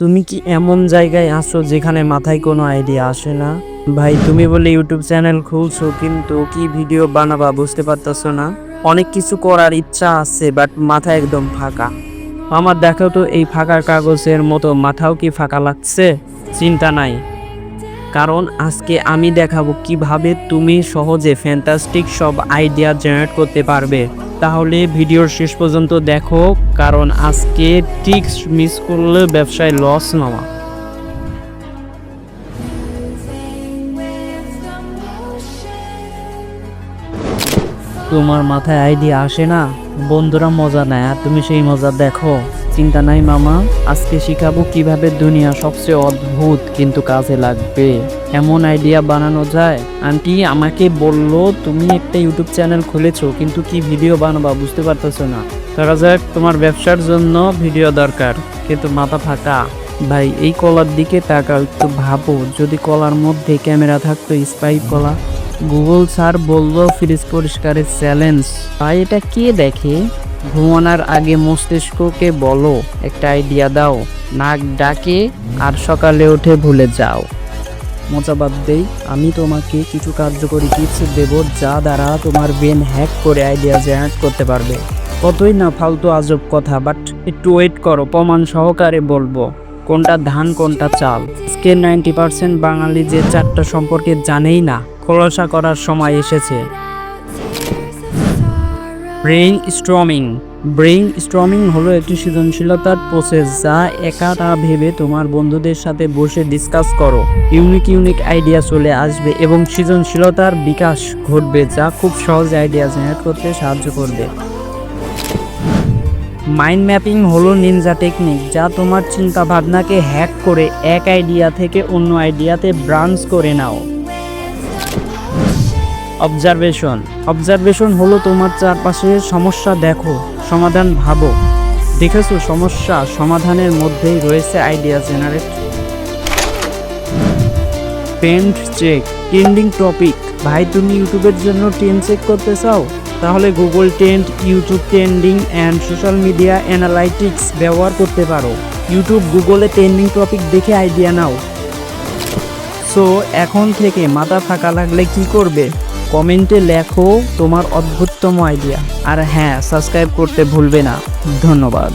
তুমি কি এমন জায়গায় আছো যেখানে মাথায় কোনো আইডিয়া আসে না? ভাই তুমি বলে ইউটিউব চ্যানেল খুলছো, কিন্তু কি ভিডিও বানাবা বুঝতে পারতেছো না। অনেক কিছু করার ইচ্ছা আছে, বাট মাথা একদম ফাঁকা। আমার দেখো তো এই ফাঁকা কাগজের মতো মাথাও কি ফাঁকা লাগছে? চিন্তা নাই, কারণ আজকে আমি দেখাবো কিভাবে তুমি সহজে ফ্যান্টাস্টিক সব আইডিয়া জেনারেট করতে পারবে। তাহলে ভিডিওর শেষ পর্যন্ত দেখো, কারণ আজকে ট্রিক্স মিস করলে ব্যবসায় লস নেওয়া। তোমার মাথায় আইডিয়া আসে না, বন্ধুরা মজা নেয় আর তুমি সেই মজা দেখো। চিন্তা নাই মামা, আজকে শিখাবো কিভাবে দুনিয়া সবচেয়ে অদ্ভুত কিন্তু কাজে লাগবে এমন আইডিয়া বানানো যায়। আন্টি আমাকে বললো তুমি একটা ইউটিউব চ্যানেল খুলেছো, কিন্তু কি ভিডিও বানাবা বুঝতে পারতেছো না। ধরা যাক তোমার ব্যবসার জন্য ভিডিও দরকার, কিন্তু মাথা ফাঁকা। ভাই এই কলার দিকে তাকাও, একটু ভাবো যদি কলার মধ্যে ক্যামেরা থাকতো, স্পাই কলা। গুগল স্যার বললো ফ্রিজ পরিষ্কারের চ্যালেঞ্জ। ভাই এটা কে দেখে? ঘুমানোর আগে মস্তিষ্ককে বলো একটা আইডিয়া দাও, নাক ডাকে আর সকালে উঠে ভুলে যাও। মজা বাদ দেই, আমি তোমাকে কিছু কার্যকরী টিপস দেব যা দ্বারা তোমার ব্রেন হ্যাক করে আইডিয়া জেনারেট করতে পারবে। কতই না ফালতু আজব কথা, বাট একটু ওয়েট করো, প্রমাণ সহকারে বলবো কোনটা ধান কোনটা চাল। আজকে 90% বাঙালি যে চারটা সম্পর্কে জানেই না, খোলাসা করার সময় এসেছে। ব্রেইন স্টর্মিং হলো একটি সৃজনশীলতার প্রসেস যা একা না ভেবে তোমার বন্ধুদের সাথে বসে ডিসকাস করো। ইউনিক আইডিয়া চলে আসবে এবং সৃজনশীলতার বিকাশ ঘটবে, যা খুব সহজ আইডিয়া জেনারেট করতে সাহায্য করবে। মাইন্ড ম্যাপিং হলো নিনজা টেকনিক যা তোমার চিন্তা ভাবনাকে হ্যাক করে এক আইডিয়া থেকে অন্য আইডিয়াতে ব্রাঞ্চ করে নাও। অবজারভেশন হলো তোমার চারপাশে সমস্যা দেখো, সমাধান ভাবো। দেখেছো সমস্যা সমাধানের মধ্যেই রয়েছে idea generate. Trend check, trending topic. ভাই তুমি ইউটিউবের জন্য ট্রেন্ড চেক করতে চাও? তাহলে Google trend, YouTube trending and social media analytics ব্যবহার করতে পারো। ইউটিউব গুগলে ট্রেন্ডিং টপিক দেখে আইডিয়া নাও। সো এখন থেকে মাথা ফাঁকা লাগলে কি করবে? কমেন্টে লেখো তোমার অদ্ভুততম আইডিয়া, আর হ্যাঁ সাবস্ক্রাইব করতে ভুলবে না। ধন্যবাদ।